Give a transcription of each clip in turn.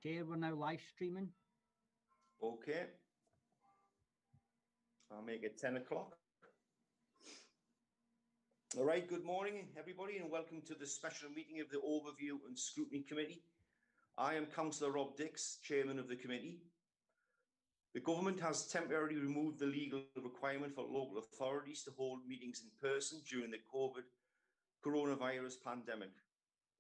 Okay, we're now live streaming. Okay. I'll make it 10 o'clock. All right, good morning, everybody, and welcome to the special meeting of the Overview and Scrutiny Committee. I am Councillor Rob Dix, Chairman of the committee. The government has temporarily removed the legal requirement for local authorities to hold meetings in person during the coronavirus pandemic.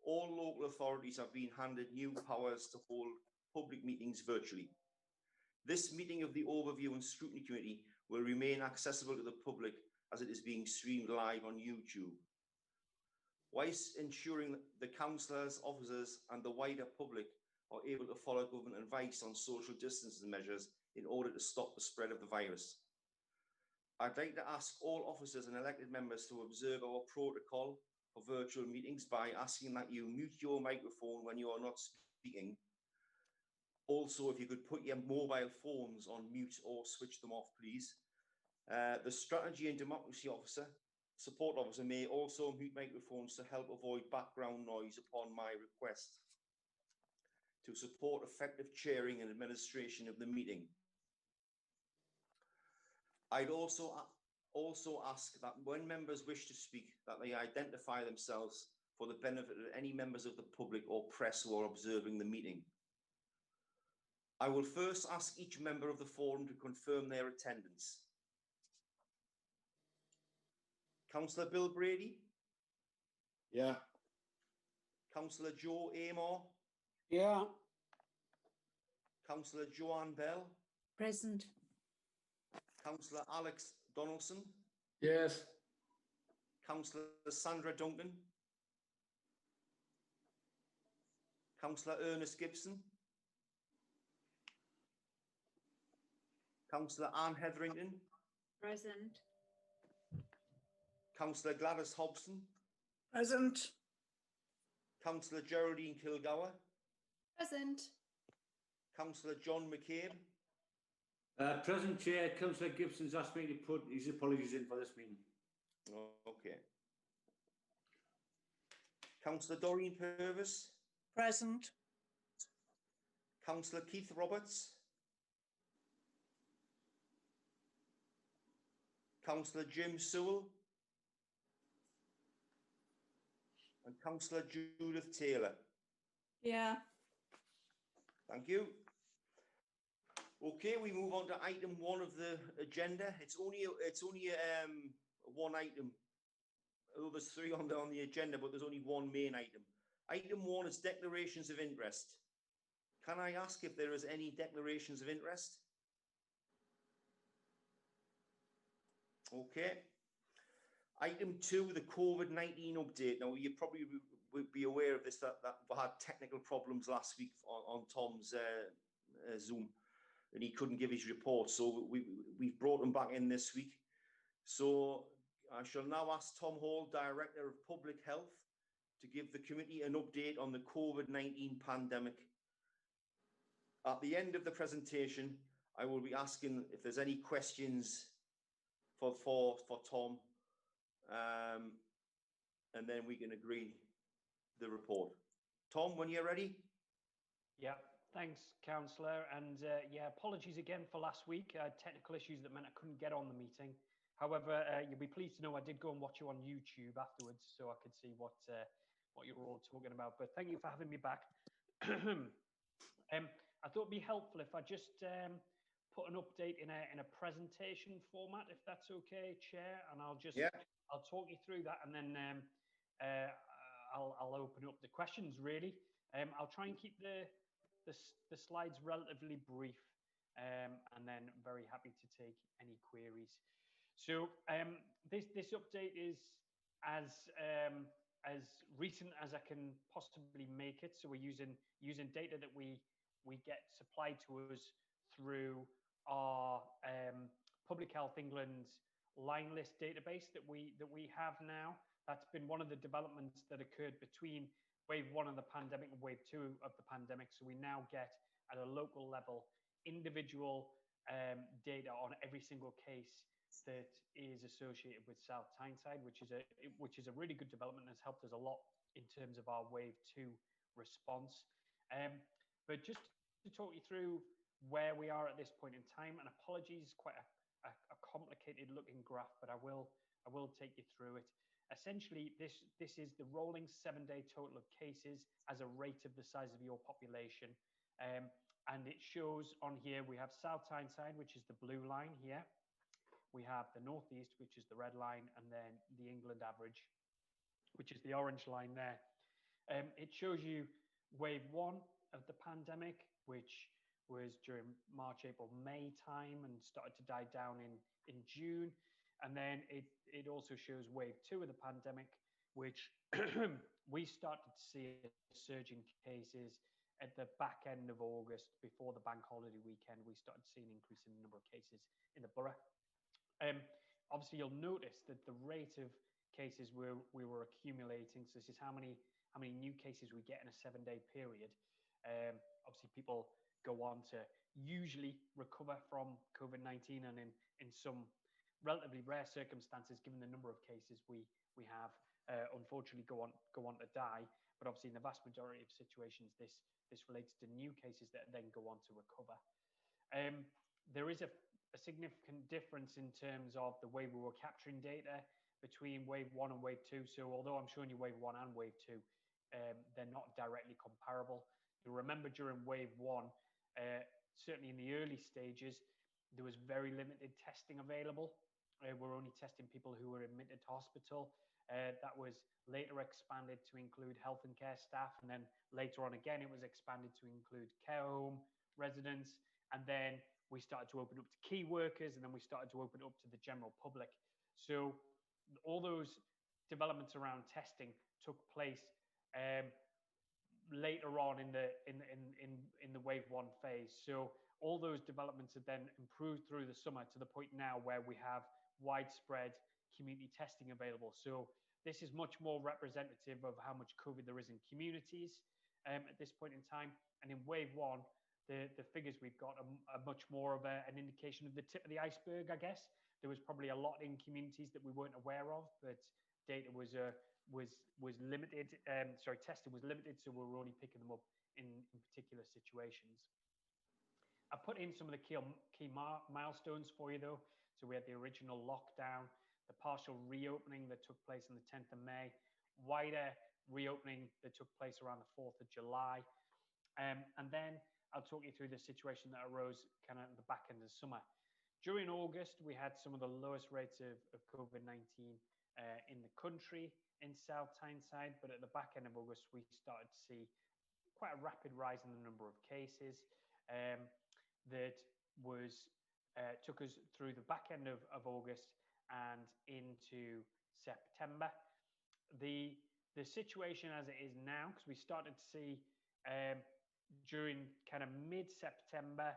All local authorities have been handed new powers to hold public meetings virtually. This meeting of the Overview and Scrutiny Committee will remain accessible to the public as it is being streamed live on YouTube. Whilst ensuring that the councillors, officers and the wider public are able to follow government advice on social distancing measures in order to stop the spread of the virus. I'd like to ask all officers and elected members to observe our protocol for virtual meetings by asking that you mute your microphone when you are not speaking. Also, if you could put your mobile phones on mute or switch them off, please. The Strategy and Democracy Support Officer may also mute microphones to help avoid background noise upon my request to support effective chairing and administration of the meeting. I'd also ask that when members wish to speak, that they identify themselves for the benefit of any members of the public or press who are observing the meeting. I will first ask each member of the forum to confirm their attendance. Councillor Bill Brady? Yeah. Councillor Joe Amor? Yeah. Councillor Joanne Bell? Present. Councillor Alex Donaldson? Yes. Councillor Sandra Duncan? Councillor Ernest Gibson? Councillor Anne Hetherington? Present. Councillor Gladys Hobson? Present. Councillor Geraldine Kilgour? Present. Councillor John McCabe? Present, Chair. Councillor Gibson's asked me to put his apologies in for this meeting. Okay. Councillor Doreen Purvis? Present. Councillor Keith Roberts? Councillor Jim Sewell? And Councillor Judith Taylor? Yeah. Thank you. Okay, we move on to item 1 of the agenda. It's only one item. Oh, there's 3 on the agenda, but there's only one main item. Item 1 is declarations of interest. Can I ask if there is any declarations of interest? Okay. Item 2, the COVID-19 update. Now, you probably would be aware of this, that we had technical problems last week on Tom's Zoom, and he couldn't give his report. So we've brought him back in this week. So I shall now ask Tom Hall, Director of Public Health, to give the committee an update on the COVID-19 pandemic. At the end of the presentation, I will be asking if there's any questions for Tom, and then we can agree the report. Tom, when you're ready. Yeah, thanks, Councillor. And yeah, apologies again for last week. I had technical issues that meant I couldn't get on the meeting. However, you'll be pleased to know I did go and watch you on YouTube afterwards, so I could see what you were all talking about. But thank you for having me back. I thought it'd be helpful if I just put an update in a presentation format, if that's okay, Chair, and I'll talk you through that, and then I'll open up the questions. Really, I'll try and keep the slides relatively brief, and then very happy to take any queries. So this update is as recent as I can possibly make it. So we're using data that we get supplied to us through our Public Health England's line list database that we have now. That's been one of the developments that occurred between wave 1 of the pandemic and wave 2 of the pandemic. So we now get at a local level individual data on every single case that is associated with South Tyneside, which is a really good development and has helped us a lot in terms of our wave 2 response. But just to talk you through where we are at this point in time, and apologies, quite a complicated looking graph, but I will take you through it. Essentially, this is the rolling 7-day total of cases as a rate of the size of your population. And it shows on here, we have South Tyneside, which is the blue line here. We have the Northeast, which is the red line, and then the England average, which is the orange line there. It shows you wave 1 of the pandemic, which was during March, April, May time and started to die down in June. And then it also shows wave 2 of the pandemic, which we started to see a surge in cases at the back end of August. Before the bank holiday weekend, we started to see an increase in the number of cases in the borough. Obviously, you'll notice that the rate of cases we were accumulating, so this is how many new cases we get in a 7-day period. Obviously, people go on to usually recover from COVID-19, and in some relatively rare circumstances, given the number of cases we have, unfortunately go on to die. But obviously, in the vast majority of situations, this relates to new cases that then go on to recover. There is a significant difference in terms of the way we were capturing data between wave 1 and wave 2. So although I'm showing you wave 1 and wave 2, they're not directly comparable. You remember during wave 1, certainly in the early stages, there was very limited testing available. We're only testing people who were admitted to hospital. That was later expanded to include health and care staff. And then later on again, it was expanded to include care home residents. And then we started to open up to key workers, and then we started to open up to the general public. So all those developments around testing took place later on in the wave 1 phase. So all those developments have then improved through the summer to the point now where we have widespread community testing available. So this is much more representative of how much COVID there is in communities at this point in time. And in wave 1, the figures we've got are much more of an indication of the tip of the iceberg, I guess. There was probably a lot in communities that we weren't aware of, but data was limited. Testing was limited, so we were only picking them up in particular situations. I put in some of the key milestones for you, though. So we had the original lockdown, the partial reopening that took place on the 10th of May, wider reopening that took place around the 4th of July. And then I'll talk you through the situation that arose kind of at the back end of the summer. During August, we had some of the lowest rates of COVID-19 in the country in South Tyneside, but at the back end of August, we started to see quite a rapid rise in the number of cases that took us through the back end of August and into September. The situation as it is now, because we started to see during kind of mid-September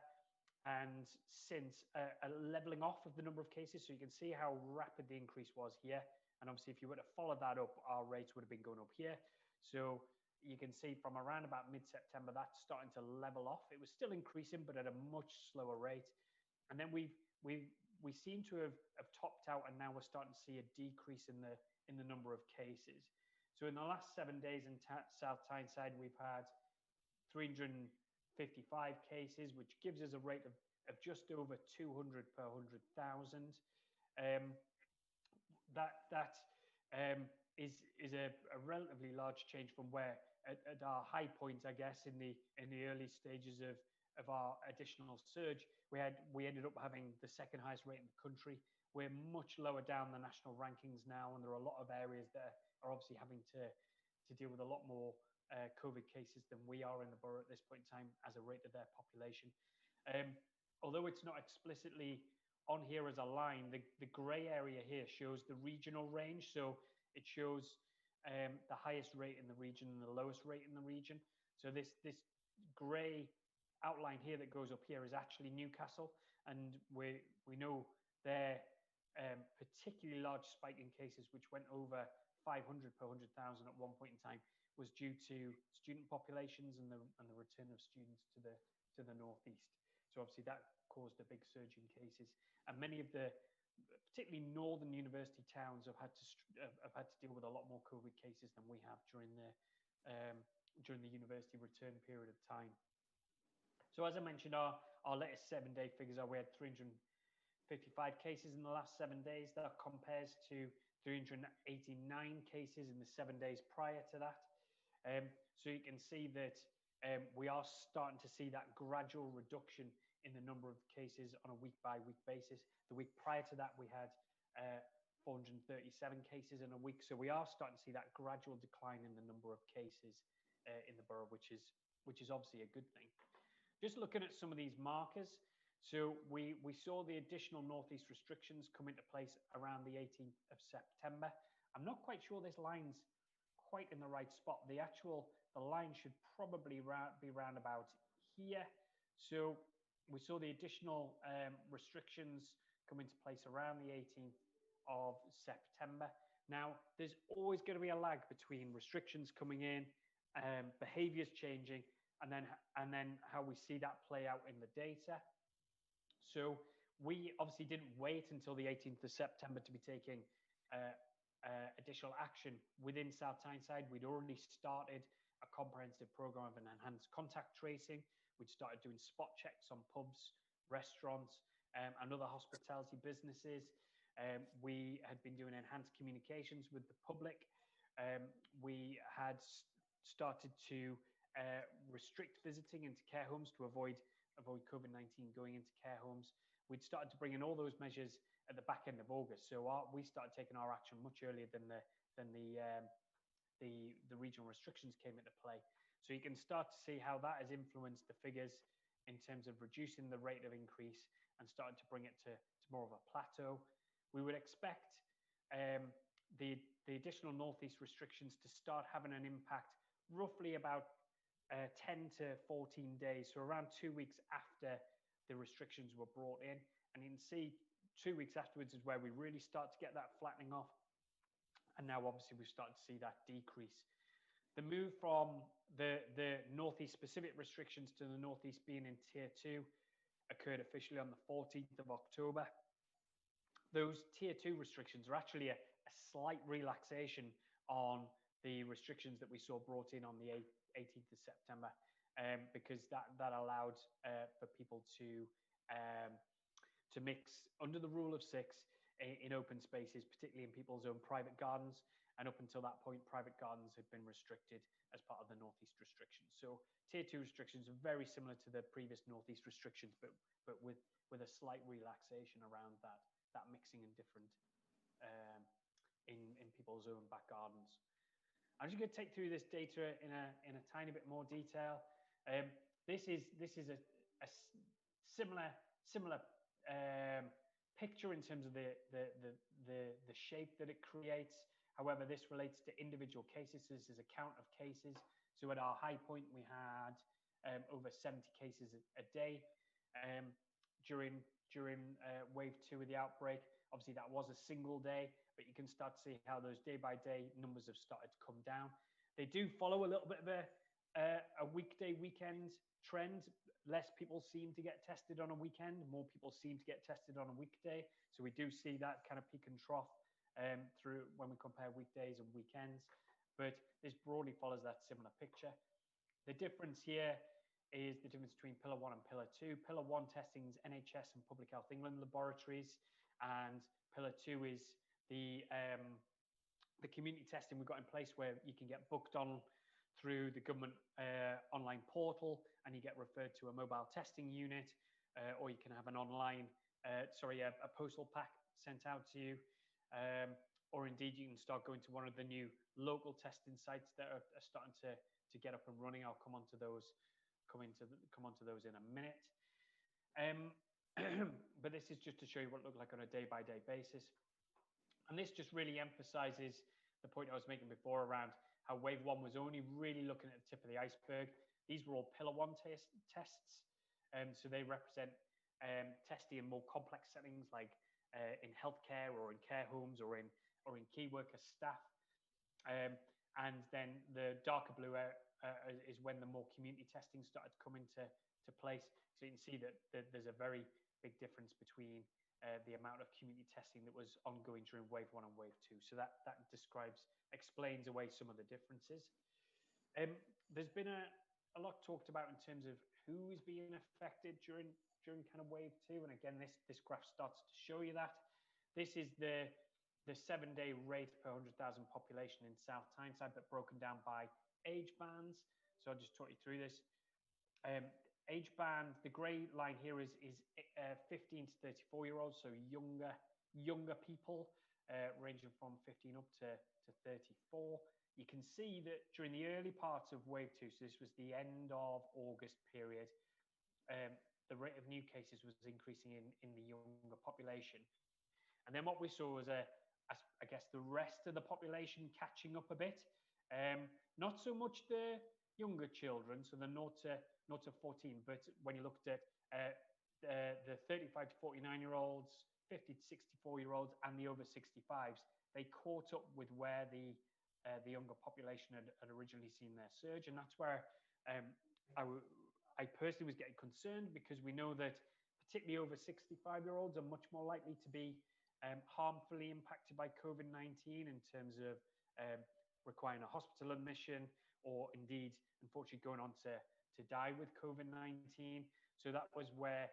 and since a leveling off of the number of cases. So you can see how rapid the increase was here. And obviously, if you were to follow that up, our rates would have been going up here. So you can see from around about mid-September, that's starting to level off. It was still increasing, but at a much slower rate. And then we seem to have topped out, and now we're starting to see a decrease in the number of cases. So in the last 7 days in South Tyneside, we've had 355 cases, which gives us a rate of just over 200 per 100,000. That is a relatively large change from where at our high point, I guess, in the early stages of our additional surge, we ended up having the second highest rate in the country. We're much lower down the national rankings now, and there are a lot of areas that are obviously having to deal with a lot more COVID cases than we are in the borough at this point in time as a rate of their population. Although it's not explicitly on here as a line, the grey area here shows the regional range. So it shows the highest rate in the region and the lowest rate in the region. So this grey outline here that goes up here is actually Newcastle, and we know their particularly large spike in cases, which went over 500 per 100,000 at one point in time, was due to student populations and the return of students to the northeast. So obviously that caused a big surge in cases, and many of the particularly northern university towns have had to deal with a lot more COVID cases than we have during the university return period of time. So as I mentioned, our latest 7-day figures are we had 355 cases in the last 7 days. That compares to 389 cases in the 7 days prior to that. So you can see that we are starting to see that gradual reduction in the number of cases on a week-by-week basis. The week prior to that, we had 437 cases in a week. So we are starting to see that gradual decline in the number of cases in the borough, which is obviously a good thing. Just looking at some of these markers. So we saw the additional northeast restrictions come into place around the 18th of September. I'm not quite sure this line's quite in the right spot. The line should probably be round about here. So we saw the additional restrictions come into place around the 18th of September. Now, there's always going to be a lag between restrictions coming in, behaviours changing, and then how we see that play out in the data. So we obviously didn't wait until the 18th of September to be taking additional action within South Tyneside. We'd already started a comprehensive program of an enhanced contact tracing. We'd started doing spot checks on pubs, restaurants, and other hospitality businesses. We had been doing enhanced communications with the public. We had started to restrict visiting into care homes to avoid COVID-19 going into care homes. We'd started to bring in all those measures at the back end of August. So we started taking our action much earlier than the regional restrictions came into play. So you can start to see how that has influenced the figures in terms of reducing the rate of increase and starting to bring it to more of a plateau. We would expect the additional northeast restrictions to start having an impact roughly about 10 to 14 days, so around 2 weeks after the restrictions were brought in. And you can see 2 weeks afterwards is where we really start to get that flattening off. And now obviously we're starting to see that decrease. The move from the northeast specific restrictions to the northeast being in tier 2 occurred officially on the 14th of October. Those tier 2 restrictions are actually a slight relaxation on the restrictions that we saw brought in on the 18th of September, because that allowed for people to mix under the rule of 6 in open spaces, particularly in people's own private gardens. And up until that point, private gardens had been restricted as part of the northeast restrictions. So tier 2 restrictions are very similar to the previous northeast restrictions, but with a slight relaxation around that mixing in different in people's own back gardens. I'm just going to take through this data in a tiny bit more detail. This is a similar picture in terms of the shape that it creates. However, this relates to individual cases. This is a count of cases. So at our high point, we had over 70 cases a day during wave 2 of the outbreak. Obviously, that was a single day, but you can start to see how those day-by-day numbers have started to come down. They do follow a little bit of a weekday, weekend trend. Less people seem to get tested on a weekend. More people seem to get tested on a weekday. So we do see that kind of peak and trough through when we compare weekdays and weekends. But this broadly follows that similar picture. The difference here is the difference between Pillar 1 and Pillar 2. Pillar 1 testing is NHS and Public Health England laboratories, and Pillar 2 is the community testing we've got in place, where you can get booked on through the government online portal, and you get referred to a mobile testing unit, or you can have an online, a postal pack sent out to you, or indeed you can start going to one of the new local testing sites that are starting to get up and running. I'll come onto those in a minute. But this is just to show you what it looked like on a day-by-day basis. And this just really emphasizes the point I was making before around how wave 1 was only really looking at the tip of the iceberg. These were all Pillar 1 tests. So they represent testing in more complex settings, like in healthcare or in care homes or in key worker staff. And then the darker blue is when the more community testing started to come into place. So you can see that there's a very big difference between the amount of community testing that was ongoing during wave 1 and wave 2. So that explains away some of the differences. There's been a lot talked about in terms of who is being affected during kind of wave 2. And again, this graph starts to show you that. This is the 7-day rate per 100,000 population in South Tyneside, but broken down by age bands. So I'll just talk you through this. Age band, the grey line here is 15 to 34-year-olds, so younger people, ranging from 15 up to 34. You can see that during the early parts of wave 2, so this was the end of August period, the rate of new cases was increasing in the younger population. And then what we saw was, I guess, the rest of the population catching up a bit. Not so much the younger children, so the 0 to 14, but when you looked at the 35 to 49-year-olds, 50 to 64-year-olds, and the over 65s, they caught up with where the younger population had originally seen their surge. And that's where I personally was getting concerned, because we know that particularly over 65-year-olds are much more likely to be harmfully impacted by COVID-19 in terms of requiring a hospital admission, or indeed, unfortunately, going on to die with COVID-19. So that was where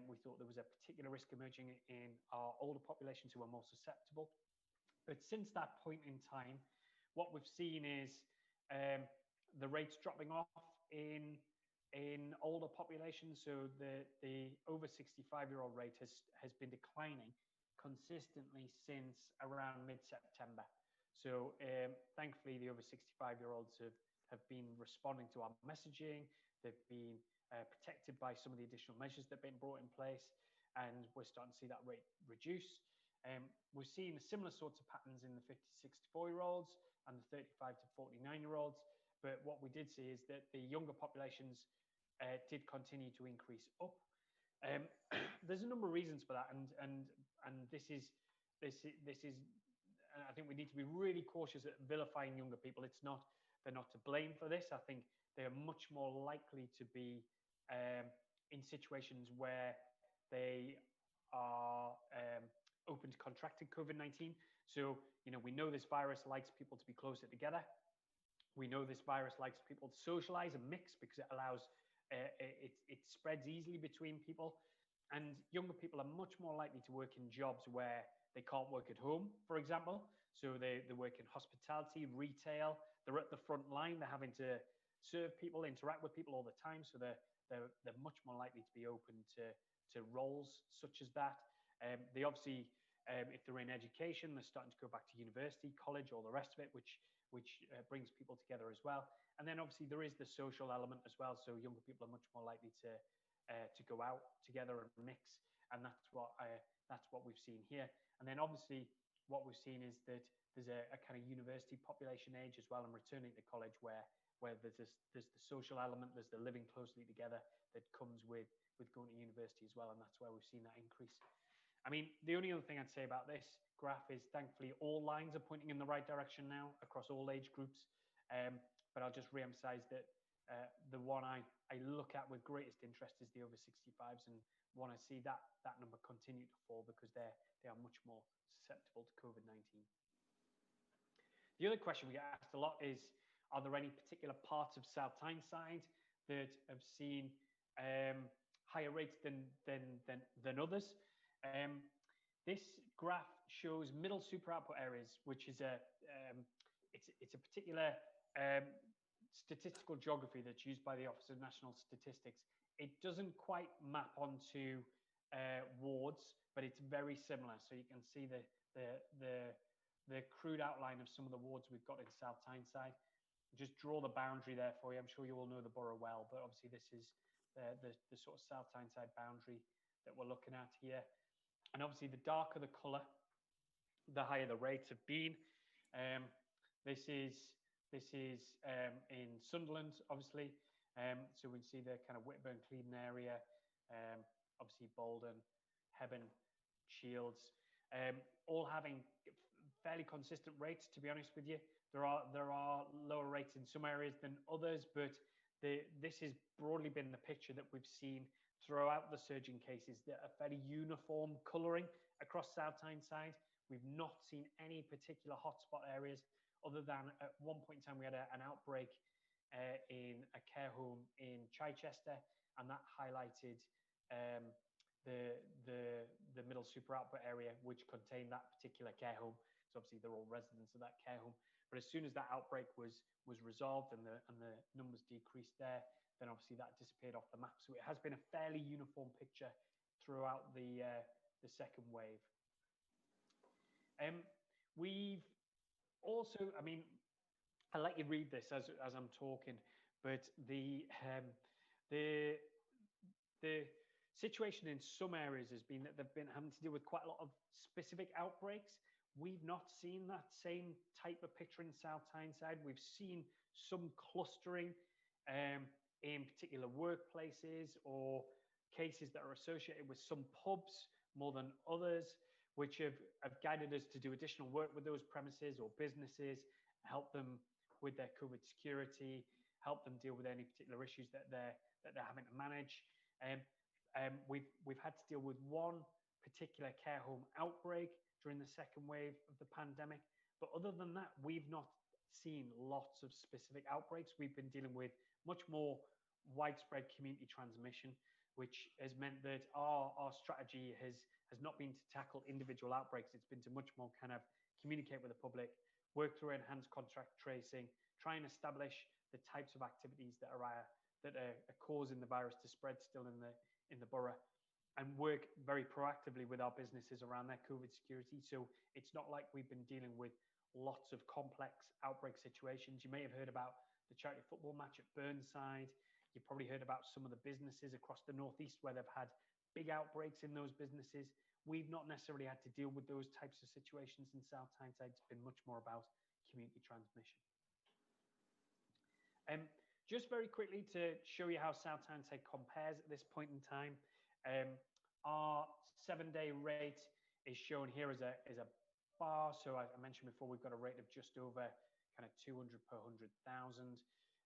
we thought there was a particular risk emerging in our older populations who are more susceptible. But since that point in time, what we've seen is the rates dropping off in older populations. So the over 65-year-old rate has been declining consistently since around mid-September. So thankfully, the over 65-year-olds have been responding to our messaging. They've been protected by some of the additional measures that have been brought in place, and we're starting to see that rate reduce. We're seeing similar sorts of patterns in the 50 to 64-year-olds and the 35 to 49-year-olds. But what we did see is that the younger populations did continue to increase up. There's a number of reasons for that, and this is. I think we need to be really cautious at vilifying younger people. They're not to blame for this. I think they are much more likely to be in situations where they are open to contracting COVID-19. So, we know this virus likes people to be closer together. We know this virus likes people to socialize and mix, because it allows, it spreads easily between people. And younger people are much more likely to work in jobs where they can't work at home, for example. So they work in hospitality, retail. They're at the front line. They're having to serve people, interact with people all the time. So they're much more likely to be open to roles such as that. They obviously, if they're in education, they're starting to go back to university, college, all the rest of it, which brings people together as well. And then obviously there is the social element as well. So younger people are much more likely to go out together and mix, and that's what we've seen here. And then obviously what we've seen is that there's a kind of university population age as well, and returning to college where there's the social element, there's the living closely together that comes with going to university as well, and that's where we've seen that increase. I mean, the only other thing I'd say about this graph is thankfully all lines are pointing in the right direction now across all age groups. But I'll just re-emphasize that the one I look at with greatest interest is the over 65s, and want to see that number continue to fall, because they are much more susceptible to COVID-19. The other question we get asked a lot is, are there any particular parts of South Tyneside that have seen higher rates than others? This graph shows middle super output areas, which is it's a particular statistical geography that's used by the Office of National Statistics. It doesn't quite map onto wards, but it's very similar. So you can see the crude outline of some of the wards we've got in South Tyneside. Just draw the boundary there for you. I'm sure you all know the borough well, but obviously this is the sort of South Tyneside boundary that we're looking at here. And obviously the darker the colour, the higher the rates have been. This is in Sunderland, obviously. So we see the kind of Whitburn, Clevedon area, obviously Bolden, Hebburn, Shields, all having fairly consistent rates, to be honest with you. There are lower rates in some areas than others, but this has broadly been the picture that we've seen throughout the surging cases, that a fairly uniform colouring across South Tyneside. We've not seen any particular hotspot areas, other than at one point in time we had an outbreak in a care home in Chichester, and that highlighted the middle super output area, which contained that particular care home. So obviously they're all residents of that care home. But as soon as that outbreak was resolved and the numbers decreased there, then obviously that disappeared off the map. So it has been a fairly uniform picture throughout the second wave. We've also, I mean, I'll let you read this as I'm talking, but the situation in some areas has been that they've been having to deal with quite a lot of specific outbreaks. We've not seen that same type of picture in South Tyneside. We've seen some clustering in particular workplaces or cases that are associated with some pubs more than others, which have guided us to do additional work with those premises or businesses, help them with their COVID security, help them deal with any particular issues that they're having to manage. We've had to deal with one particular care home outbreak during the second wave of the pandemic. But other than that, we've not seen lots of specific outbreaks. We've been dealing with much more widespread community transmission, which has meant that our strategy has not been to tackle individual outbreaks. It's been to much more kind of communicate with the public, work through enhanced contact tracing, try and establish the types of activities that are causing the virus to spread still in the borough, and work very proactively with our businesses around their COVID security. So it's not like we've been dealing with lots of complex outbreak situations. You may have heard about the charity football match at Burnside. You've probably heard about some of the businesses across the Northeast where they've had big outbreaks in those businesses. We've not necessarily had to deal with those types of situations in South Tyneside. It's been much more about community transmission. Just very quickly to show you how South Tyneside compares at this point in time. Our 7-day rate is shown here as a bar. So I mentioned before, we've got a rate of just over kind of 200 per 100,000.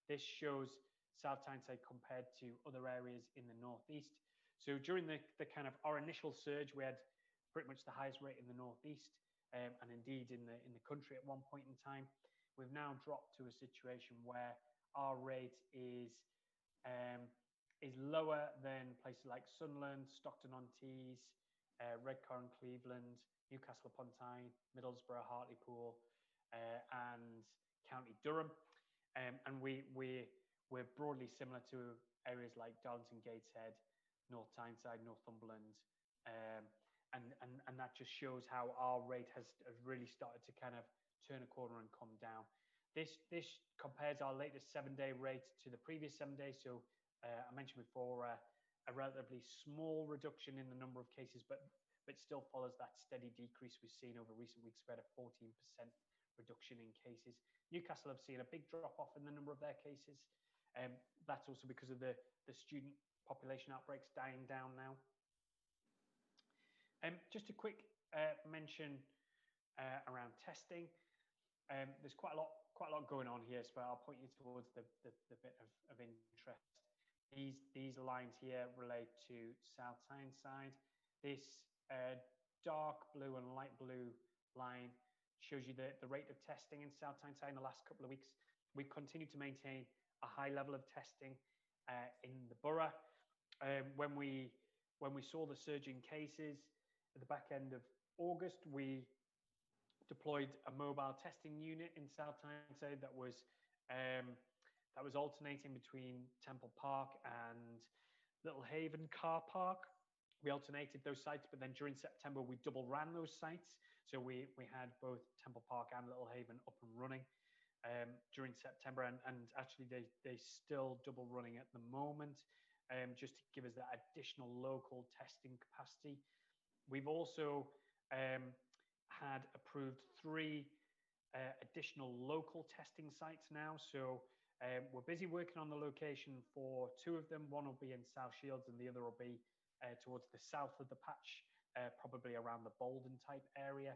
This shows South Tyneside compared to other areas in the Northeast. So during the kind of our initial surge, we had pretty much the highest rate in the Northeast, and indeed in the country at one point in time. We've now dropped to a situation where our rate is lower than places like Sunderland, Stockton-on-Tees, Redcar and Cleveland, Newcastle upon Tyne, Middlesbrough, Hartlepool, and County Durham. And we're broadly similar to areas like Darlington, Gateshead, North Tyneside, Northumberland, and that just shows how our rate has really started to kind of turn a corner and come down. This compares our latest 7-day rate to the previous 7 days. So I mentioned before a relatively small reduction in the number of cases, but still follows that steady decrease we've seen over recent weeks. We had a 14% reduction in cases. Newcastle have seen a big drop off in the number of their cases. That's also because of the student population outbreaks dying down now. Just a quick mention around testing. There's quite a lot going on here, so I'll point you towards the bit of interest. These lines here relate to South Tyneside. This dark blue and light blue line shows you the rate of testing in South Tyneside in the last couple of weeks. We've continued to maintain a high level of testing in the borough. When we saw the surge in cases at the back end of August, we deployed a mobile testing unit in South Tyneside that was alternating between Temple Park and Little Haven Car Park. We alternated those sites, but then during September we double ran those sites. So we had both Temple Park and Little Haven up and running during September, and actually they still double running at the moment, just to give us that additional local testing capacity. We've also had approved 3 additional local testing sites now. So we're busy working on the location for 2 of them. One will be in South Shields and the other will be towards the south of the patch, probably around the Bolden type area.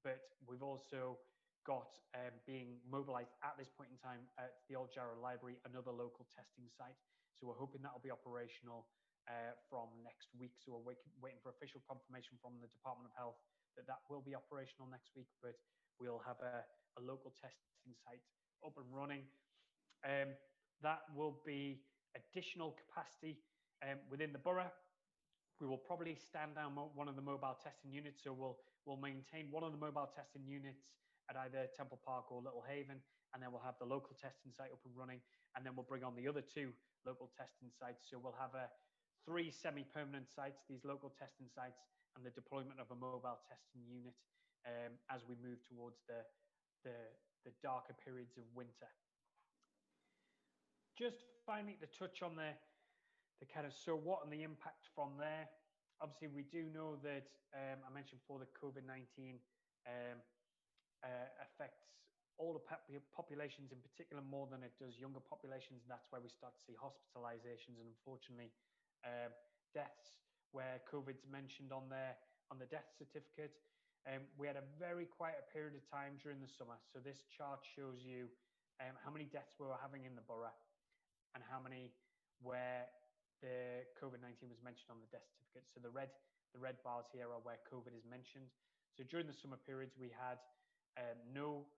But we've also got being mobilised at this point in time at the Old Jarrow Library, another local testing site. So we're hoping that will be operational from next week. So we're waiting for official confirmation from the Department of Health that will be operational next week, but we'll have a local testing site up and running. That will be additional capacity within the borough. We will probably stand down one of the mobile testing units, so we'll maintain one of the mobile testing units at either Temple Park or Little Haven, and then we'll have the local testing site up and running, and then we'll bring on the other 2 local testing sites. So we'll have 3 semi-permanent sites, these local testing sites, and the deployment of a mobile testing unit as we move towards the darker periods of winter. Just finally to touch on the kind of so what and the impact from there. Obviously, we do know that I mentioned before that COVID-19 affects older populations in particular more than it does younger populations, and that's where we start to see hospitalizations and unfortunately deaths where COVID's mentioned on the death certificate. We had a very quiet period of time during the summer, so this chart shows you how many deaths we were having in the borough and how many where the COVID-19 was mentioned on the death certificate. So the red bars here are where COVID is mentioned. So during the summer periods, we had no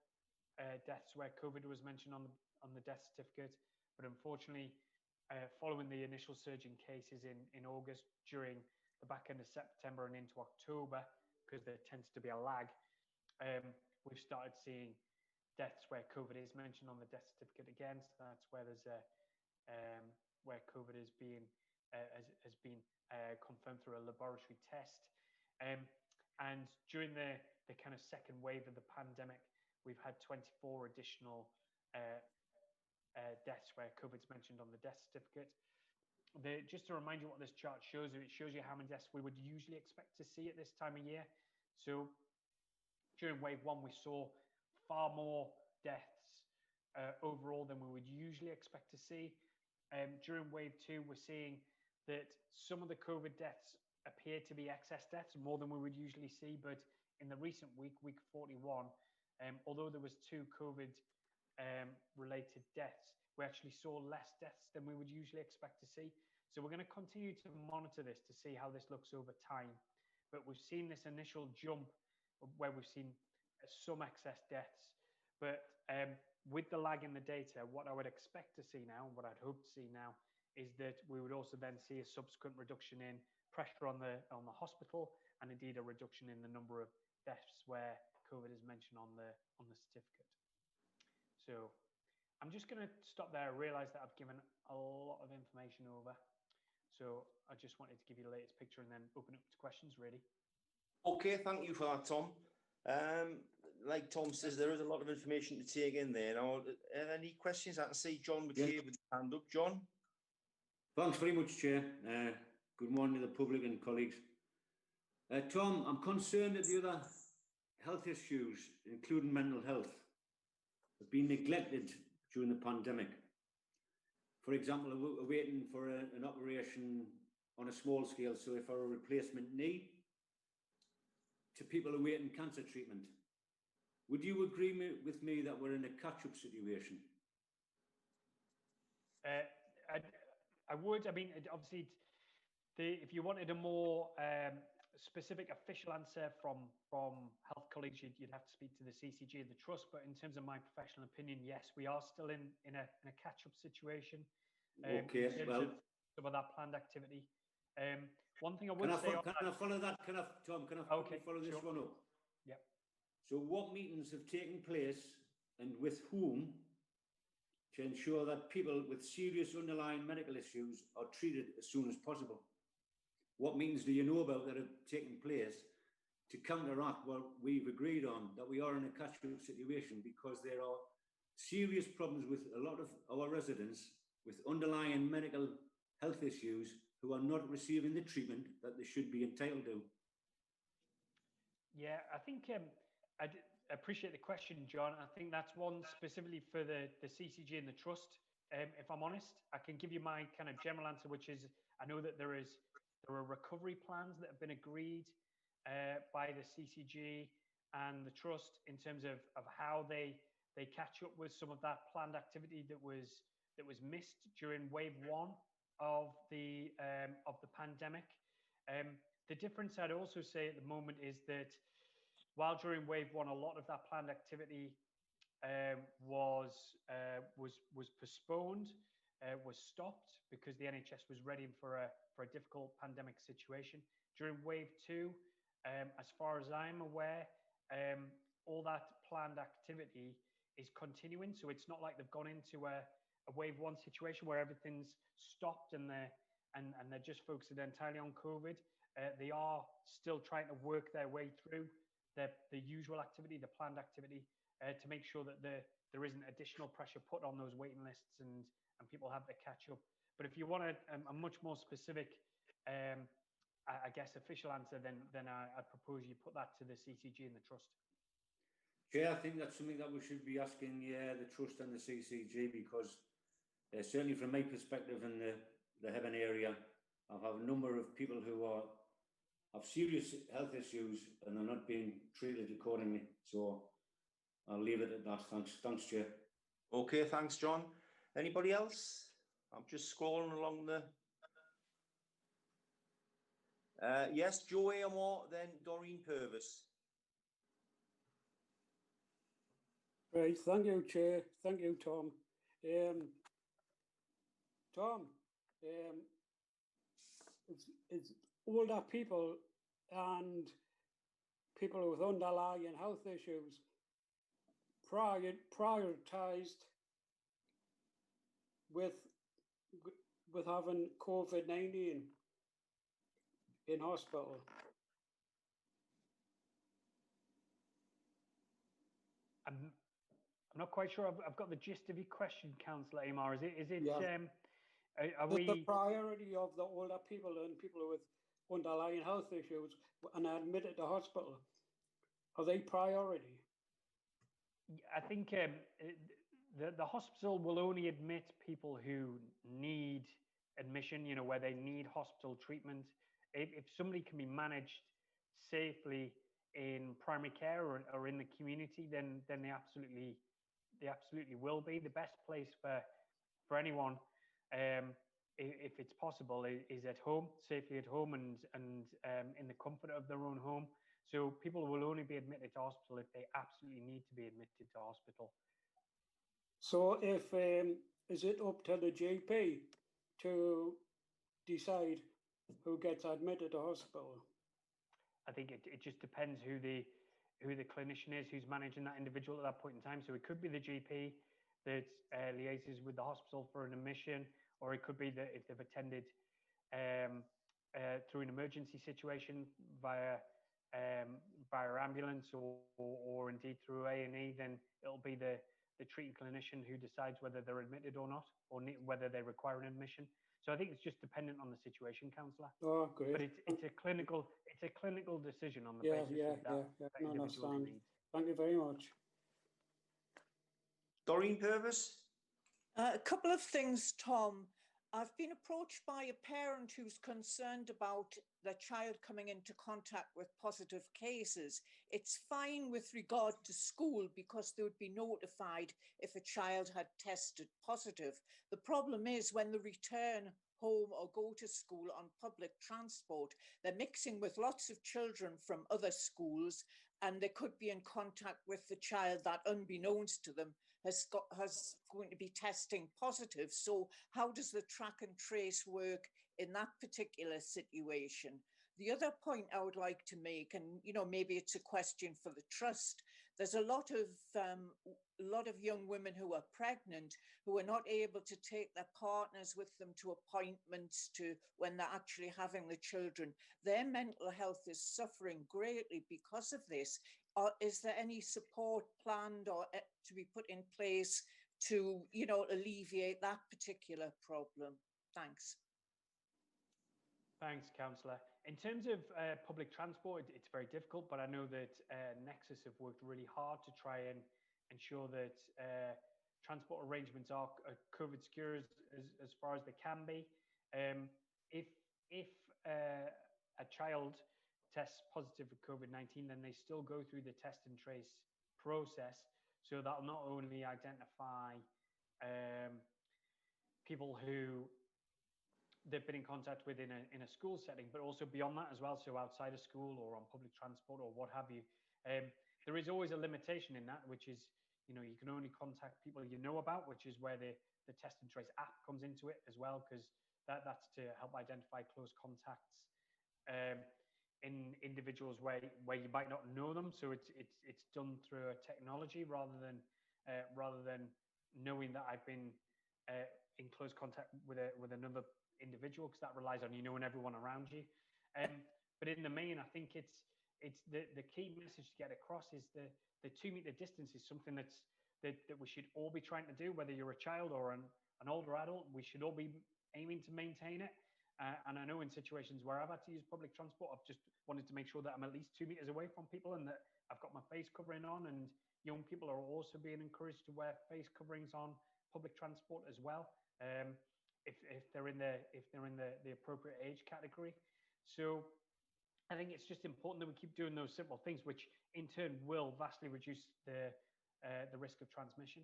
deaths where COVID was mentioned on the death certificate. But unfortunately, following the initial surge in cases in August, during the back end of September and into October, because there tends to be a lag, we've started seeing deaths where COVID is mentioned on the death certificate again. So that's where there's where COVID has been confirmed through a laboratory test. And during the kind of second wave of the pandemic, we've had 24 additional deaths where COVID's mentioned on the death certificate. Just to remind you what this chart shows you, it shows you how many deaths we would usually expect to see at this time of year. So during wave 1, we saw far more deaths overall than we would usually expect to see. During wave 2, we're seeing that some of the COVID deaths appear to be excess deaths, more than we would usually see. But in the recent week 41, although there was 2 COVID related deaths, we actually saw less deaths than we would usually expect to see. So we're going to continue to monitor this to see how this looks over time. But we've seen this initial jump where we've seen some excess deaths. But with the lag in the data, what I would expect to see now, what I'd hope to see now, is that we would also then see a subsequent reduction in pressure on the hospital, and indeed a reduction in the number of deaths where COVID is mentioned on the certificate. So I'm just going to stop there. I realise that I've given a lot of information over, so I just wanted to give you the latest picture and then open up to questions, really. Okay, thank you for that, Tom. Like Tom says, there is a lot of information to take in there. Now, any questions? I can see John McCabe with his hand up. John? Thanks very much, Chair. Good morning to the public and colleagues. Tom, I'm concerned that the other health issues, including mental health, have been neglected during the pandemic. For example, we're waiting for an operation on a small scale, so if for a replacement knee, to people awaiting cancer treatment. Would you agree with me that we're in a catch-up situation? I would. I mean, obviously, if you wanted a more specific official answer from health colleagues, you'd have to speak to the CCG and the Trust. But in terms of my professional opinion, yes, we are still in a catch-up situation. Okay, well, some of that planned activity. One thing I would say... Can I follow that? Tom, can I follow this one up? Yeah. So what meetings have taken place and with whom to ensure that people with serious underlying medical issues are treated as soon as possible? What meetings do you know about that have taken place to counteract what we've agreed on, that we are in a catch-up situation because there are serious problems with a lot of our residents with underlying medical health issues who are not receiving the treatment that they should be entitled to? Yeah, I think I appreciate the question, John. I think that's one specifically for the CCG and the Trust. If I'm honest, I can give you my kind of general answer, which is I know that there are recovery plans that have been agreed by the CCG and the Trust in terms of how they catch up with some of that planned activity that was missed during wave 1 of the pandemic. The difference I'd also say at the moment is that while during wave 1 a lot of that planned activity was postponed, was stopped because the NHS was ready for a difficult pandemic situation. During wave 2, as far as I'm aware, all that planned activity is continuing. So it's not like they've gone into a wave 1 situation where everything's stopped and they're just focusing entirely on COVID. They are still trying to work their way through the usual activity, the planned activity, to make sure that there isn't additional pressure put on those waiting lists and people have to catch up. But if you want a much more specific, I guess, official answer, then I propose you put that to the CCG and the Trust. Chair, I think that's something that we should be asking the Trust and the CCG, because certainly from my perspective in the Heaven area, I've had a number of people who have serious health issues and are not being treated accordingly. So I'll leave it at that. Thanks, Chair. Okay, thanks, John. Anybody else? I'm just scrolling along the... yes, Joe Amor, then Doreen Purvis. Right, thank you, Chair. Thank you, Tom. Tom, it's older people and people with underlying health issues prioritised with having COVID-19 in hospital. I'm not quite sure I've got the gist of your question, Councillor Amar. Is it? Yeah. The priority of the older people and people with underlying health issues and admitted to hospital, are they priority? I think the hospital will only admit people who need admission, where they need hospital treatment. If somebody can be managed safely in primary care or in the community, then they absolutely will be. The best place for anyone, if it's possible, is at home, safely at home and in the comfort of their own home. So people will only be admitted to hospital if they absolutely need to be admitted to hospital. So if is it up to the GP to decide who gets admitted to hospital? I think it just depends who the clinician is who's managing that individual at that point in time. So it could be the GP that liaises with the hospital for an admission, or it could be that if they've attended through an emergency situation via ambulance or indeed through A&E, then it'll be the treating clinician who decides whether they're admitted or not, or whether they require an admission. So I think it's just dependent on the situation, Councillor. Oh, great. But it's a clinical decision on the basis of that individual needs. Thank you very much. Doreen Purvis? A couple of things, Tom. I've been approached by a parent who's concerned about their child coming into contact with positive cases. It's fine with regard to school because they would be notified if a child had tested positive. The problem is when they return home or go to school on public transport, they're mixing with lots of children from other schools, and they could be in contact with the child that, unbeknownst to them, has going to be testing positive. So how does the track and trace work in that particular situation? The other point I would like to make, and maybe it's a question for the Trust, there's a lot of young women who are pregnant who are not able to take their partners with them to appointments to when they're actually having the children. Their mental health is suffering greatly because of this. Is there any support planned or to be put in place to, alleviate that particular problem? Thanks. Thanks, Councillor. In terms of public transport, it's very difficult, but I know that Nexus have worked really hard to try and ensure that transport arrangements are COVID secure as far as they can be. If a child tests positive for COVID-19, then they still go through the test and trace process. So that'll not only identify people who they've been in contact with in a school setting, but also beyond that as well. So outside of school or on public transport or what have you. There is always a limitation in that, which is, you can only contact people you know about, which is where the Test and Trace app comes into it as well, because that's to help identify close contacts in individuals where you might not know them. So it's done through a technology rather than knowing that I've been in close contact with another individual, because that relies on you knowing everyone around you. But in the main, I think it's the key message to get across is the 2 meter distance is something that we should all be trying to do, whether you're a child or an older adult. We should all be aiming to maintain it. And I know in situations where I've had to use public transport, I've just wanted to make sure that I'm at least 2 meters away from people and that I've got my face covering on. And young people are also being encouraged to wear face coverings on public transport as well, if they're in the appropriate age category. So I think it's just important that we keep doing those simple things, which in turn will vastly reduce the risk of transmission.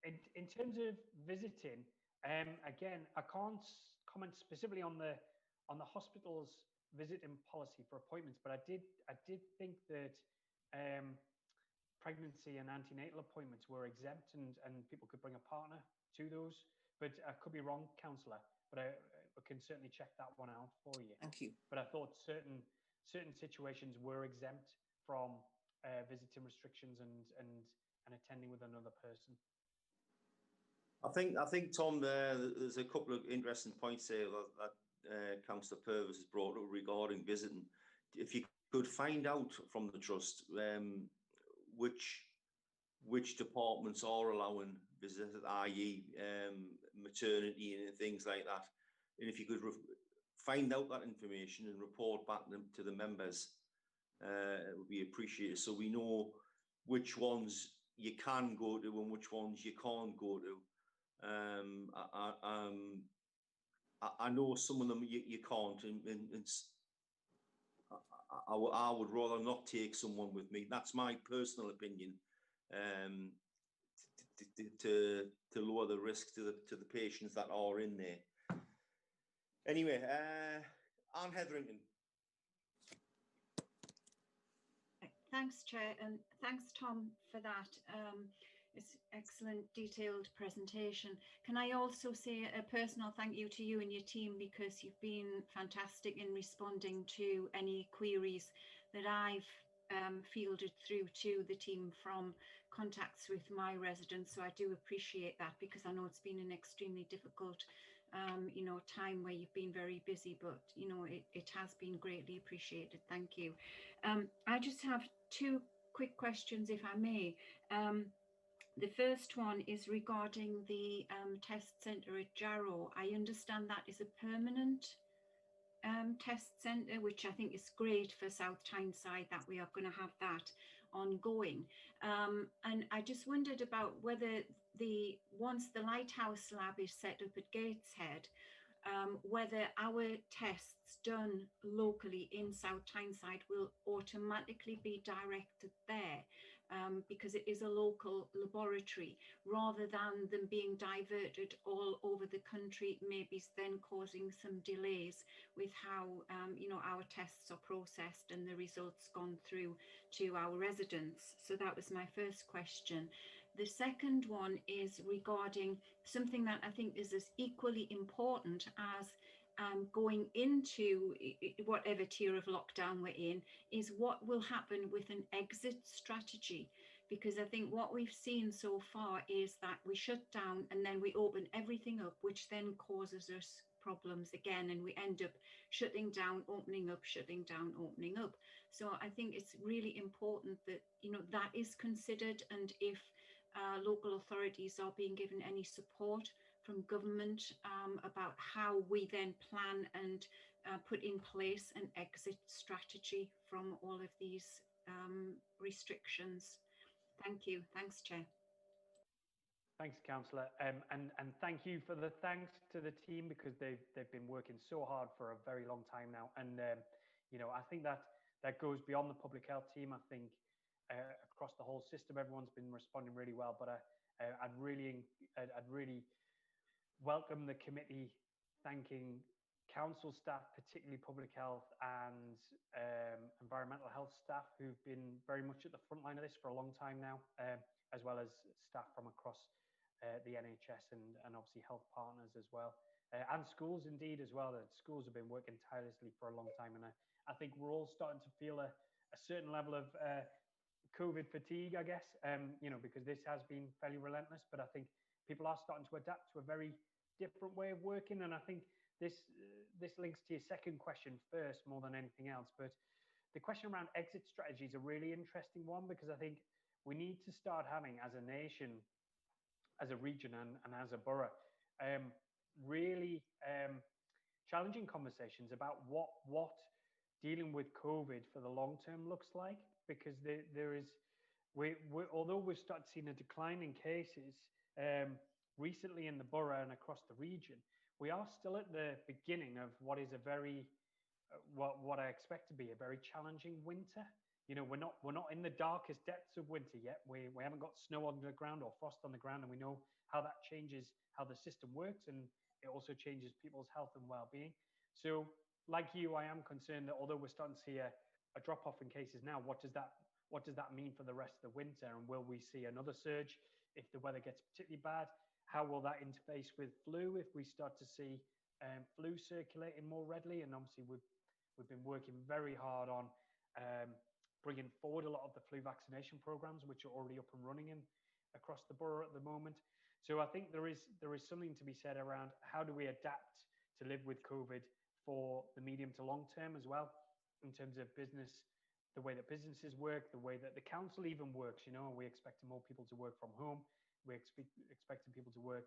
In terms of visiting, again, I can't comment specifically on the hospital's visiting policy for appointments, but I did think that pregnancy and antenatal appointments were exempt, and people could bring a partner to those. But I could be wrong, councillor, but I can certainly check that one out for you. Thank you. But I thought certain situations were exempt from visiting restrictions and attending with another person. I think Tom, there's a couple of interesting points there that Councillor Purvis has brought up regarding visiting. If you could find out from the trust which departments are allowing visits, i.e. maternity and things like that, and if you could find out that information and report back to the members, it would be appreciated, so we know which ones you can go to and which ones you can't go to. I know some of them you can't, and I would rather not take someone with me. That's my personal opinion. To lower the risk to the patients that are in there. Anyway, Anne Hetherington. Thanks, Chair, and thanks, Tom, for that. It's excellent, detailed presentation. Can I also say a personal thank you to you and your team, because you've been fantastic in responding to any queries that I've fielded through to the team from contacts with my residents. So I do appreciate that, because I know it's been an extremely difficult time where you've been very busy, but it has been greatly appreciated. Thank you. I just have two quick questions, if I may. The first one is regarding the test centre at Jarrow. I understand that is a permanent test centre, which I think is great for South Tyneside, that we are going to have that ongoing. And I just wondered about whether once the Lighthouse lab is set up at Gateshead, whether our tests done locally in South Tyneside will automatically be directed there, because it is a local laboratory, rather than them being diverted all over the country, maybe then causing some delays with how our tests are processed and the results gone through to our residents. So that was my first question. The second one is regarding something that I think is as equally important as going into whatever tier of lockdown we're in, is what will happen with an exit strategy. Because I think what we've seen so far is that we shut down and then we open everything up, which then causes us problems again, and we end up shutting down, opening up, shutting down, opening up. So I think it's really important that that is considered, and if local authorities are being given any support from government about how we then plan and put in place an exit strategy from all of these restrictions. Thank you. Thanks, Chair. Thanks, Councillor, and thank you for the thanks to the team, because they've been working so hard for a very long time now, and I think that goes beyond the public health team. I think across the whole system, everyone's been responding really well. But I'd really welcome the committee thanking council staff, particularly public health and environmental health staff, who've been very much at the front line of this for a long time now. as well as staff from across the NHS and obviously health partners as well. And schools indeed as well. Schools have been working tirelessly for a long time, and I think we're all starting to feel a certain level of COVID fatigue, I guess, because this has been fairly relentless, but I think people are starting to adapt to a very different way of working. And I think this links to your second question first more than anything else. But the question around exit strategy is a really interesting one, because I think we need to start having, as a nation, as a region, and as a borough, really challenging conversations about what dealing with COVID for the long term looks like, because there is, although we've started seeing a decline in cases recently in the borough and across the region, we are still at the beginning of what is a very what I expect to be a very challenging winter. We're not in the darkest depths of winter yet. We haven't got snow on the ground or frost on the ground, and we know how that changes how the system works, and it also changes people's health and well-being. So, like you, I am concerned that although we're starting to see a drop-off in cases now, what does that mean for the rest of the winter? And will we see another surge if the weather gets particularly bad? How will that interface with flu if we start to see flu circulating more readily? And obviously, we've been working very hard on bringing forward a lot of the flu vaccination programs, which are already up and running across the borough at the moment. So I think there is something to be said around how do we adapt to live with COVID for the medium to long term as well, in terms of business, the way that businesses work, the way that the council even works. We expect more people to work from home. We're expecting people to work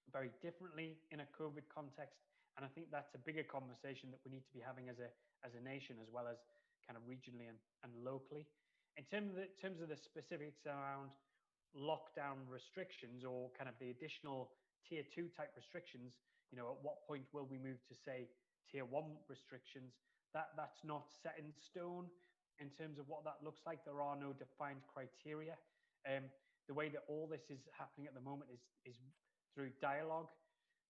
very differently in a COVID context. And I think that's a bigger conversation that we need to be having as a nation, as well as kind of regionally and locally. In terms of the specifics around lockdown restrictions, or kind of the additional tier 2 type restrictions, at what point will we move to, say, tier 1 restrictions? That's not set in stone in terms of what that looks like. There are no defined criteria. The way that all this is happening at the moment is through dialogue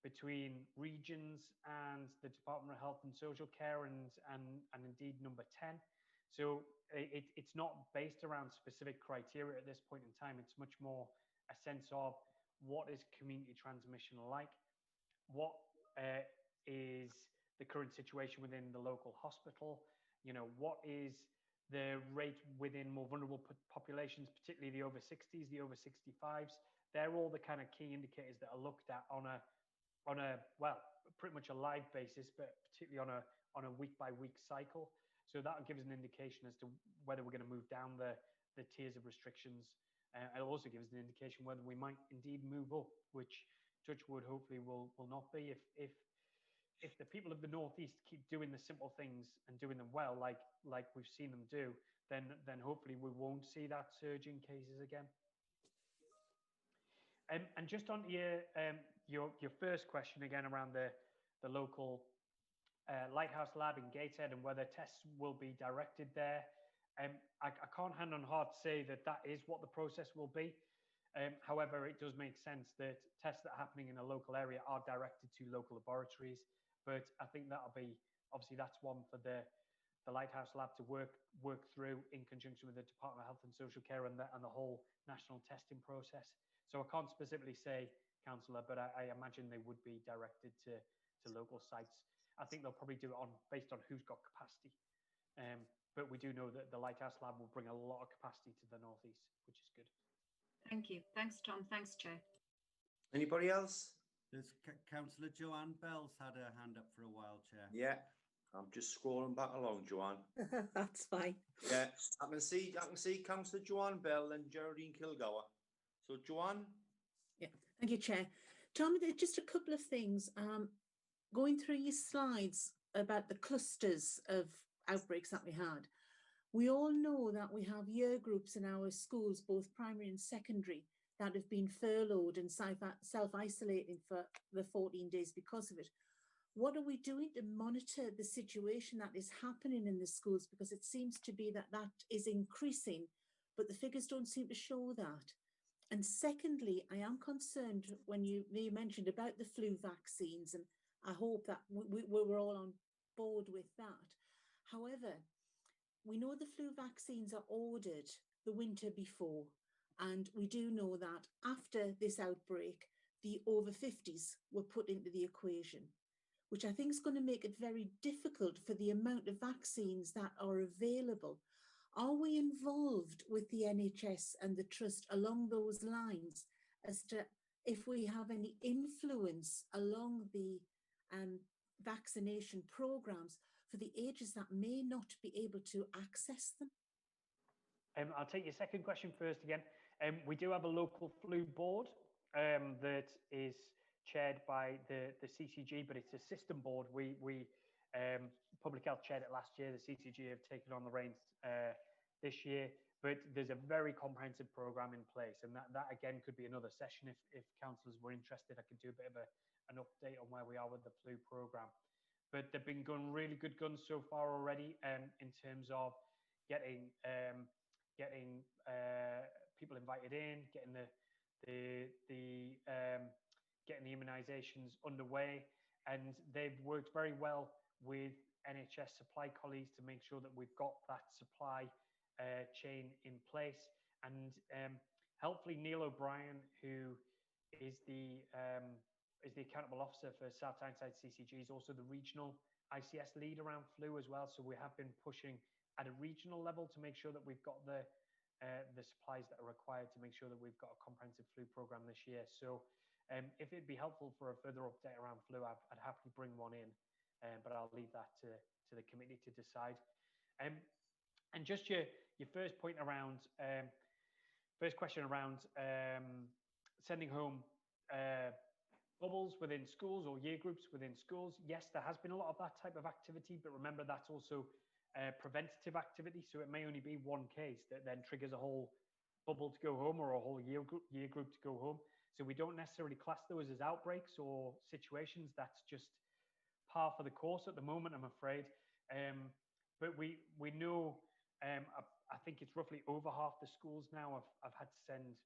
between regions and the Department of Health and Social Care and indeed Number 10. So it's not based around specific criteria at this point in time. It's much more a sense of what is community transmission like, what is the current situation within the local hospital, what is the rate within more vulnerable populations, particularly the over 60s, the over 65s. They're all the kind of key indicators that are looked at on a pretty much a live basis, but particularly on a week by week cycle. So that gives an indication as to whether we're going to move down the tiers of restrictions. It also gives an indication whether we might indeed move up, which, touch wood, hopefully will not be. If the people of the Northeast keep doing the simple things and doing them well, like we've seen them do, then hopefully we won't see that surge in cases again. And just on your first question again around the local Lighthouse Lab in Gateshead and whether tests will be directed there, I can't hand on heart say that is what the process will be. However, it does make sense that tests that are happening in a local area are directed to local laboratories. But I think that'll be, obviously, that's one for the Lighthouse Lab to work through in conjunction with the Department of Health and Social Care and the whole national testing process. So I can't specifically say, Councillor, but I imagine they would be directed to local sites. I think they'll probably do it based on who's got capacity. But we do know that the Lighthouse Lab will bring a lot of capacity to the Northeast, which is good. Thank you. Thanks, Tom. Thanks, Chair. Anybody else? There's Councillor Joanne Bell's had her hand up for a while, Chair. Yeah, I'm just scrolling back along, Joanne. That's fine. Yeah, I can see Councillor Joanne Bell and Geraldine Kilgour. So, Joanne? Yeah, thank you, Chair. Tom, just a couple of things. Going through your slides about the clusters of outbreaks that we had, we all know that we have year groups in our schools, both primary and secondary, that have been furloughed and self-isolating for the 14 days because of it. What are we doing to monitor the situation that is happening in the schools? Because it seems to be that is increasing, but the figures don't seem to show that. And secondly, I am concerned when you mentioned about the flu vaccines, and I hope that we're all on board with that. However, we know the flu vaccines are ordered the winter before. And we do know that after this outbreak, the over 50s were put into the equation, which I think is going to make it very difficult for the amount of vaccines that are available. Are we involved with the NHS and the Trust along those lines as to if we have any influence along the vaccination programs for the ages that may not be able to access them? I'll take your second question first again. We do have a local flu board that is chaired by the CCG, but it's a system board. We Public Health chaired it last year. The CCG have taken on the reins this year, but there's a very comprehensive programme in place, and that again could be another session if councillors were interested. I could do a bit of an update on where we are with the flu programme. But they've been going really good guns so far already in terms of getting people invited in, getting getting the immunisations underway, and they've worked very well with NHS supply colleagues to make sure that we've got that supply chain in place. And helpfully Neil O'Brien, who is the accountable officer for South Tyneside CCG, is also the regional ICS lead around flu as well. So we have been pushing at a regional level to make sure that we've got the supplies that are required to make sure that we've got a comprehensive flu program this year. So if it'd be helpful for a further update around flu, I'd happily bring one in, but I'll leave that to the committee to decide. And just your first point around, first question around sending home bubbles within schools or year groups within schools. Yes, there has been a lot of that type of activity, but remember that's also preventative activity. So it may only be one case that then triggers a whole bubble to go home or a whole year group to go home. So we don't necessarily class those as outbreaks or situations. That's just par for the course at the moment, I'm afraid. But we know, I think it's roughly over half the schools now I've had to send,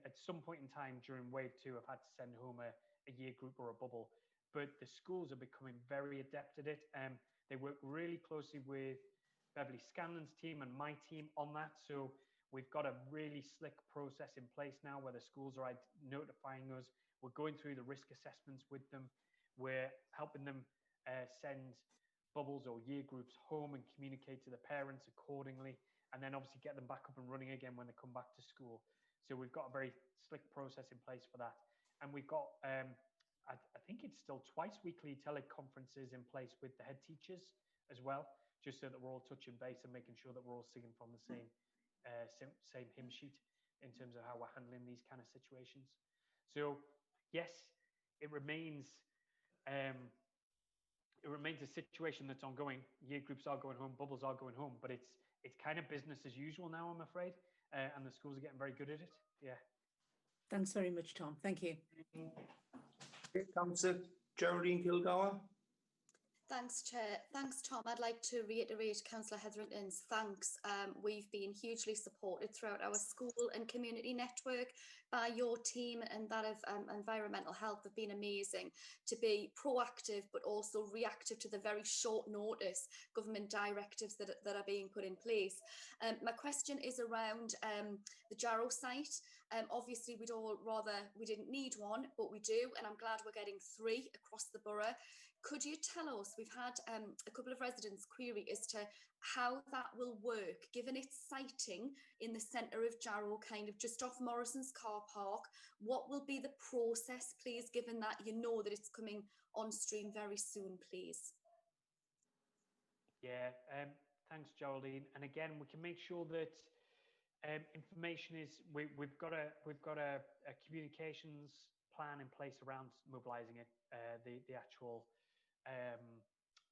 at some point in time during wave 2, I've had to send home a year group or a bubble. But the schools are becoming very adept at it. They work really closely with Beverly Scanlon's team and my team on that. So we've got a really slick process in place now where the schools are notifying us. We're going through the risk assessments with them. We're helping them send bubbles or year groups home and communicate to the parents accordingly, and then obviously get them back up and running again when they come back to school. So we've got a very slick process in place for that. And we've got, I think it's still twice weekly teleconferences in place with the head teachers as well, just so that we're all touching base and making sure that we're all singing from the same hymn sheet in terms of how we're handling these kind of situations. So yes, it remains a situation that's ongoing. Year groups are going home, bubbles are going home, but it's kind of business as usual now, I'm afraid, and the schools are getting very good at it. Yeah. Thanks very much, Tom. Thank you. Councillor Geraldine Kilgour. Thanks, Chair. Thanks, Tom. I'd like to reiterate Councillor Hetherington's thanks. We've been hugely supported throughout our school and community network by your team, and that of environmental health have been amazing to be proactive but also reactive to the very short notice government directives that are being put in place. My question is around the Jarrow site. Obviously, we'd all rather we didn't need one, but we do, and I'm glad we're getting 3 across the borough. Could you tell us, we've had a couple of residents query as to how that will work, given its siting in the centre of Jarrow, kind of just off Morrison's car park. What will be the process, please, given that you know that it's coming on stream very soon, please? Yeah, thanks, Geraldine. And again, we can make sure that information is, we've got a communications plan in place around mobilising it, the actual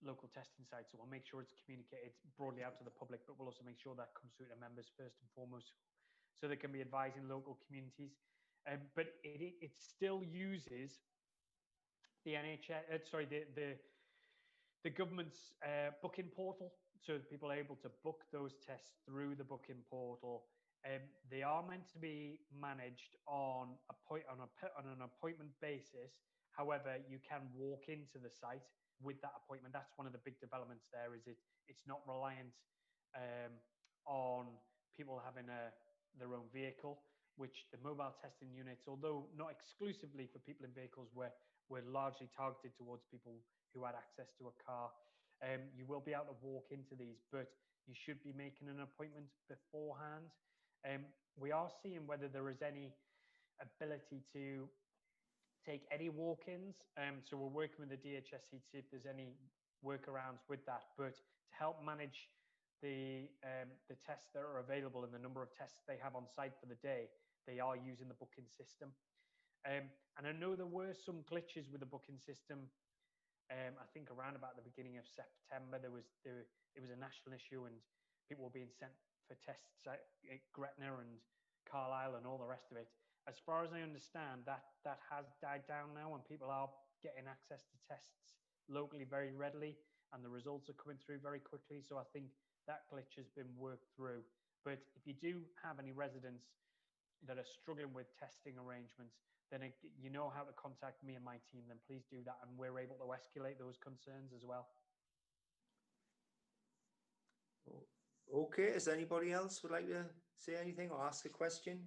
local testing site. So we'll make sure it's communicated broadly out to the public, but we'll also make sure that comes through to members first and foremost, so they can be advising local communities. But it still uses the NHS, the government's booking portal, so people are able to book those tests through the booking portal. They are meant to be managed on an appointment basis. However, you can walk into the site with that appointment. That's one of the big developments there, is it's not reliant on people having their own vehicle, which the mobile testing units, although not exclusively for people in vehicles, were largely targeted towards people who had access to a car. You will be able to walk into these, but you should be making an appointment beforehand. We are seeing whether there is any ability to take any walk-ins. So we're working with the DHSC to see if there's any workarounds with that. But to help manage the tests that are available and the number of tests they have on site for the day, they are using the booking system. And I know there were some glitches with the booking system. I think around about the beginning of September, it was a national issue and people were being sent for tests at Gretna and Carlisle and all the rest of it. As far as I understand, that has died down now and people are getting access to tests locally very readily and the results are coming through very quickly. So I think that glitch has been worked through. But if you do have any residents that are struggling with testing arrangements, then you know how to contact me and my team, then please do that. And we're able to escalate those concerns as well. Okay, is there anybody else would like to say anything or ask a question?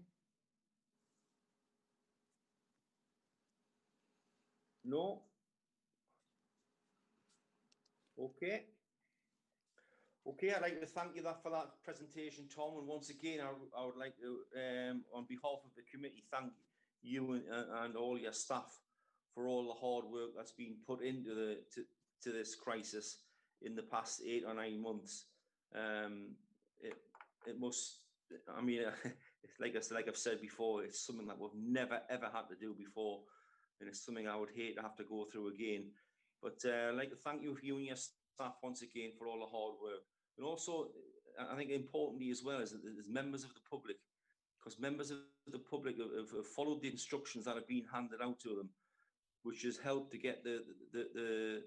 No? Okay. Okay, I'd like to thank you for that presentation, Tom. And once again, I would like to, on behalf of the committee, thank you and all your staff for all the hard work that's been put into to this crisis in the past 8 or 9 months. It must, I mean, like I've said before, it's something that we've never ever had to do before, and it's something I would hate to have to go through again. But I'd like to thank you and your staff once again for all the hard work. And also, I think importantly as well, is members of the public, because members of the public have followed the instructions that have been handed out to them, which has helped to get the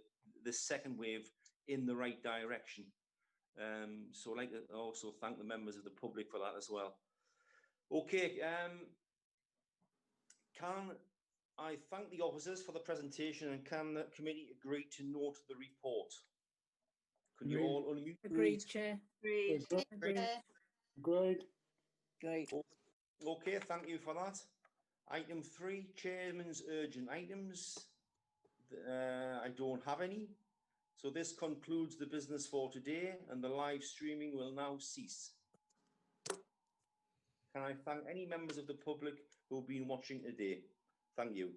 second wave in the right direction. So I'd like to also thank the members of the public for that as well. Okay, can I thank the officers for the presentation, and can the committee agree to note the report? Can you all unmute? Agreed, Chair. Agreed. Agreed. Great. Okay, thank you for that. Item 3, Chairman's urgent items. I don't have any. So this concludes the business for today, and the live streaming will now cease. Can I thank any members of the public who have been watching today? Thank you.